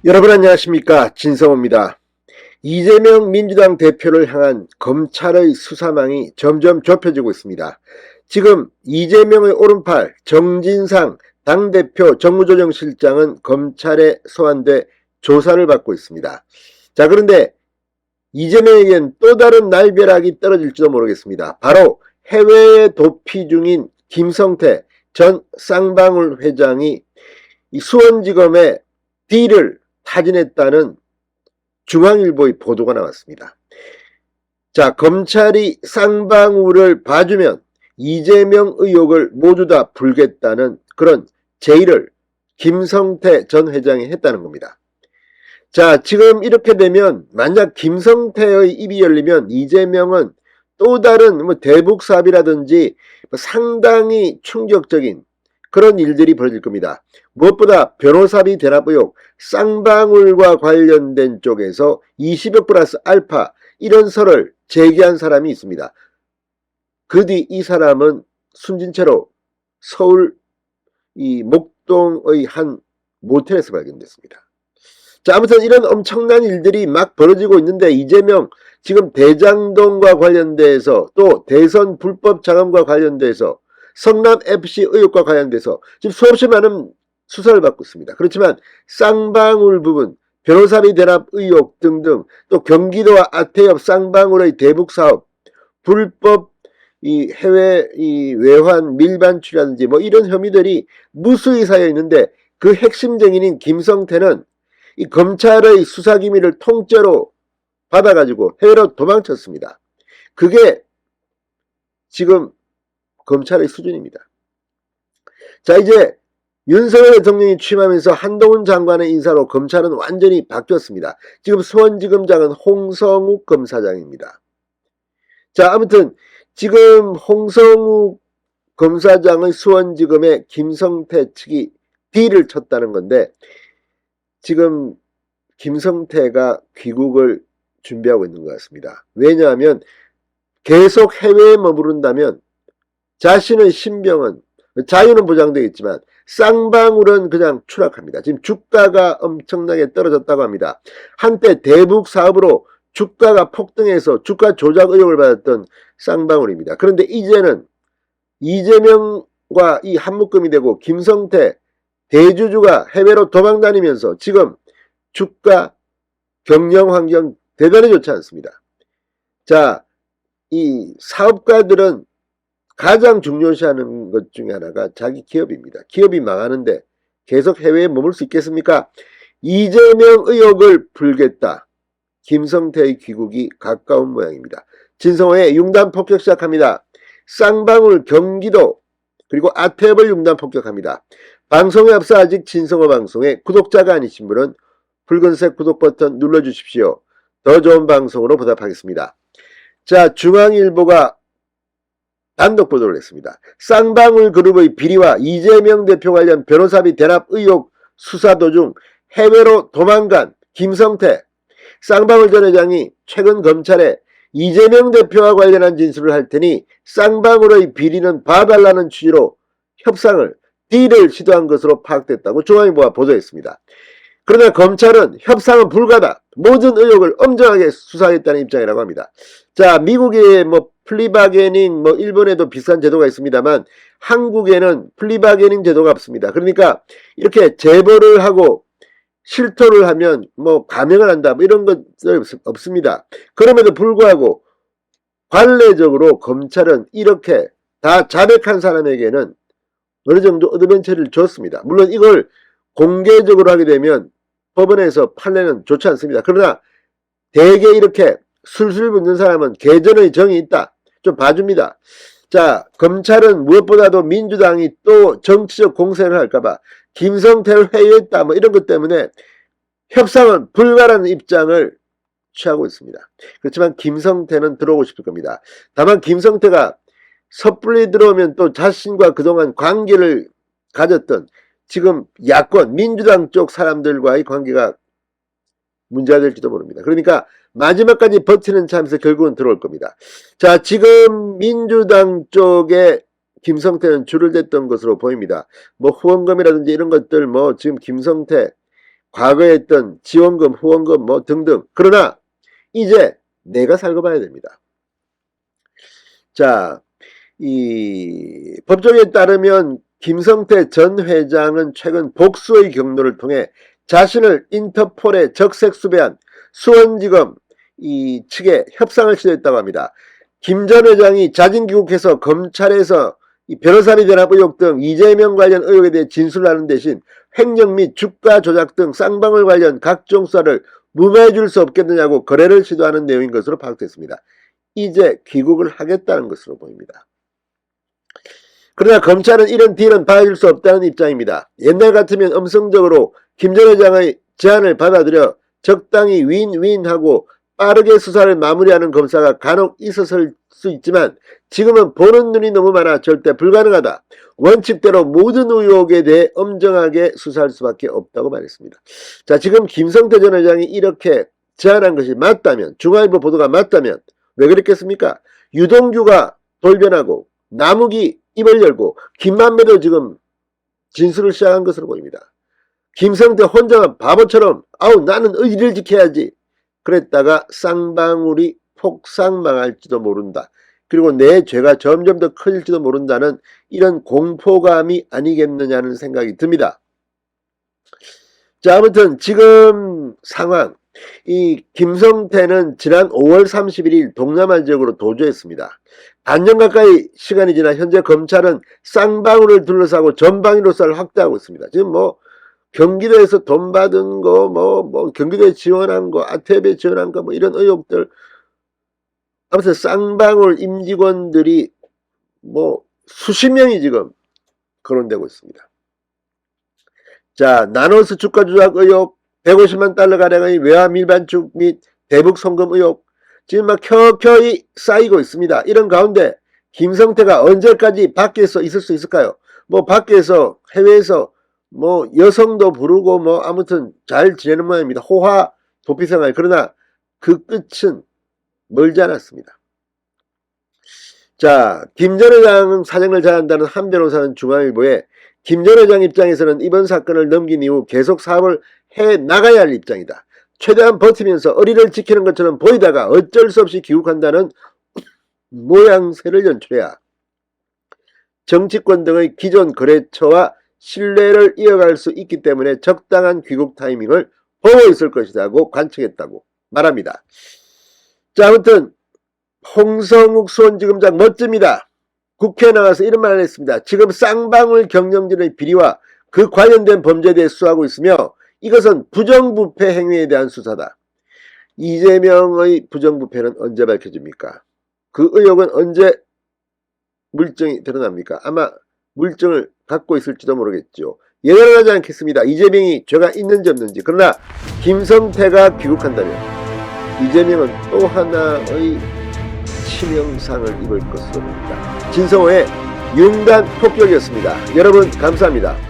여러분 안녕하십니까, 진성호입니다. 이재명 민주당 대표를 향한 검찰의 수사망이 점점 좁혀지고 있습니다. 지금 이재명의 오른팔 정진상 당대표 정무조정실장은 검찰에 소환돼 조사를 받고 있습니다. 자, 그런데 이재명에겐 또 다른 날벼락이 떨어질지도 모르겠습니다. 바로 해외에 도피 중인 김성태 전 쌍방울 회장이 수원지검에 D를 타진했다는 중앙일보의 보도가 나왔습니다. 자, 검찰이 쌍방울을 봐주면 이재명 의혹을 모두 다 풀겠다는 그런 제의를 김성태 전 회장이 했다는 겁니다. 자, 지금 이렇게 되면 만약 김성태의 입이 열리면 이재명은 또 다른 대북 사업이라든지 상당히 충격적인 그런 일들이 벌어질 겁니다. 무엇보다 변호사비 대납 의혹, 쌍방울과 관련된 쪽에서 20억 플러스 알파 이런 설을 제기한 사람이 있습니다. 그 뒤 이 사람은 숨진 채로 서울 목동의 한 모텔에서 발견됐습니다. 자, 아무튼 이런 엄청난 일들이 막 벌어지고 있는데 이재명 지금 대장동과 관련돼서 또 대선 불법 자금과 관련돼서 성남FC 의혹과 관련돼서 지금 수없이 많은 수사를 받고 있습니다. 그렇지만 쌍방울 부분, 변호사비 대납 의혹 등등 또 경기도와 아태협 쌍방울의 대북사업, 불법 해외 외환 밀반출이라든지 이런 혐의들이 무수히 쌓여 있는데 그 핵심 증인인 김성태는 이 검찰의 수사기밀을 통째로 받아가지고 해외로 도망쳤습니다. 그게 지금 검찰의 수준입니다. 자, 이제 윤석열 대통령이 취임하면서 한동훈 장관의 인사로 검찰은 완전히 바뀌었습니다. 지금 수원지검장은 홍성욱 검사장입니다. 자, 아무튼 지금 홍성욱 검사장의 수원지검에 김성태 측이 D를 쳤다는 건데 지금 김성태가 귀국을 준비하고 있는 것 같습니다. 왜냐하면 계속 해외에 머무른다면 자신의 신병은 자유는 보장되어 있지만 쌍방울은 그냥 추락합니다. 지금 주가가 엄청나게 떨어졌다고 합니다. 한때 대북 사업으로 주가가 폭등해서 주가 조작 의혹을 받았던 쌍방울입니다. 그런데 이제는 이재명과 이 한묶음이 되고 김성태 대주주가 해외로 도망다니면서 지금 주가 경영 환경 대단히 좋지 않습니다. 자, 이 사업가들은 가장 중요시하는 것 중에 하나가 자기 기업입니다. 기업이 망하는데 계속 해외에 머물 수 있겠습니까? 이재명 의혹을 풀겠다. 김성태의 귀국이 가까운 모양입니다. 진성호의 융단 폭격 시작합니다. 쌍방울 경기도 그리고 아태협을 융단 폭격합니다. 방송에 앞서 아직 진성호 방송에 구독자가 아니신 분은 붉은색 구독 버튼 눌러주십시오. 더 좋은 방송으로 보답하겠습니다. 자, 중앙일보가 단독 보도를 했습니다. 쌍방울 그룹의 비리와 이재명 대표 관련 변호사비 대납 의혹 수사 도중 해외로 도망간 김성태 쌍방울 전 회장이 최근 검찰에 이재명 대표와 관련한 진술을 할 테니 쌍방울의 비리는 봐달라는 취지로 협상을 D를 시도한 것으로 파악됐다고 중앙일보가 보도했습니다. 그러나 검찰은 협상은 불가다. 모든 의혹을 엄정하게 수사하겠다는 입장이라고 합니다. 자, 미국의 플리바게닝, 일본에도 비슷한 제도가 있습니다만 한국에는 플리바게닝 제도가 없습니다. 그러니까 이렇게 제보를 하고 실토를 하면 감형을 한다 이런 것들 없습니다. 그럼에도 불구하고 관례적으로 검찰은 이렇게 다 자백한 사람에게는 어느 정도 어드벤처를 줬습니다. 물론 이걸 공개적으로 하게 되면 법원에서 판례는 좋지 않습니다. 그러나 대개 이렇게 술술 붙는 사람은 개전의 정이 있다. 좀 봐줍니다. 자, 검찰은 무엇보다도 민주당이 또 정치적 공세를 할까봐 김성태를 회유했다 이런 것 때문에 협상은 불가라는 입장을 취하고 있습니다. 그렇지만 김성태는 들어오고 싶을 겁니다. 다만 김성태가 섣불리 들어오면 또 자신과 그동안 관계를 가졌던 지금 야권 민주당 쪽 사람들과의 관계가 문제가 될지도 모릅니다. 그러니까 마지막까지 버티는 참에서 결국은 들어올 겁니다. 자, 지금 민주당 쪽에 김성태는 줄을 댔던 것으로 보입니다. 후원금이라든지 이런 것들 지금 김성태 과거에 했던 지원금, 후원금 뭐 등등. 그러나 이제 내가 살고 봐야 됩니다. 자, 이 법조계에 따르면 김성태 전 회장은 최근 복수의 경로를 통해 자신을 인터폴에 적색수배한 수원지검 이 측에 협상을 시도했다고 합니다. 김 전 회장이 자진 귀국해서 검찰에서 이 변호사비 대납 의혹 등 이재명 관련 의혹에 대해 진술하는 대신 횡령 및 주가 조작 등 쌍방울 관련 각종 수사를 무마해 줄 수 없겠느냐고 거래를 시도하는 내용인 것으로 파악됐습니다. 이제 귀국을 하겠다는 것으로 보입니다. 그러나 검찰은 이런 딜은 봐줄 수 없다는 입장입니다. 옛날 같으면 음성적으로 김 전 회장의 제안을 받아들여 적당히 윈윈하고 빠르게 수사를 마무리하는 검사가 간혹 있었을 수 있지만 지금은 보는 눈이 너무 많아 절대 불가능하다. 원칙대로 모든 의혹에 대해 엄정하게 수사할 수밖에 없다고 말했습니다. 자, 지금 김성태 전 회장이 이렇게 제안한 것이 맞다면, 중앙일보 보도가 맞다면 왜 그랬겠습니까? 유동규가 돌변하고 남욱이 입을 열고 김만배도 지금 진술을 시작한 것으로 보입니다. 김성태 혼자만 바보처럼 아우 나는 의리를 지켜야지 그랬다가 쌍방울이 폭삭망할지도 모른다. 그리고 내 죄가 점점 더 커질지도 모른다는 이런 공포감이 아니겠느냐는 생각이 듭니다. 자, 아무튼 지금 상황, 이 김성태는 지난 5월 31일 동남아 지역으로 도주했습니다. 반년 가까이 시간이 지나 현재 검찰은 쌍방울을 둘러싸고 전방위로 수사를 확대하고 있습니다. 지금 뭐 경기도에서 돈 받은 거, 뭐 경기도에 지원한 거, 아태배에 지원한 거, 뭐 이런 의혹들. 아무튼 쌍방울 임직원들이 뭐 수십 명이 지금 거론되고 있습니다. 자, 나노스 주가 조작 의혹, 150만 달러 가량의 외화 밀반축 및 대북 송금 의혹 지금 막 켜켜이 쌓이고 있습니다. 이런 가운데 김성태가 언제까지 밖에서 있을 수 있을까요? 뭐 밖에서 해외에서 뭐 여성도 부르고 뭐 아무튼 잘 지내는 모양입니다. 호화 도피생활. 그러나 그 끝은 멀지 않았습니다. 자, 김 전 회장 사정을 잘한다는 한 변호사는 중앙일보에 김 전 회장 입장에서는 이번 사건을 넘긴 이후 계속 사업을 해 나가야 할 입장이다. 최대한 버티면서 의리를 지키는 것처럼 보이다가 어쩔 수 없이 귀국한다는 모양새를 연출해야 정치권 등의 기존 거래처와 신뢰를 이어갈 수 있기 때문에 적당한 귀국 타이밍을 보고 있을 것이라고 관측했다고 말합니다. 자, 아무튼 홍성욱 수원지검장 멋집니다. 국회에 나와서 이런 말을 했습니다. 지금 쌍방울 경영진의 비리와 그 관련된 범죄에 대해 수사하고 있으며 이것은 부정부패 행위에 대한 수사다. 이재명의 부정부패는 언제 밝혀집니까? 그 의혹은 언제 물증이 드러납니까? 아마 물증을 갖고 있을지도 모르겠죠. 예단을 하지 않겠습니다. 이재명이 죄가 있는지 없는지. 그러나 김성태가 귀국한다면 이재명은 또 하나의 치명상을 입을 것으로 봅니다. 진성호의 융단 폭격이었습니다. 여러분 감사합니다.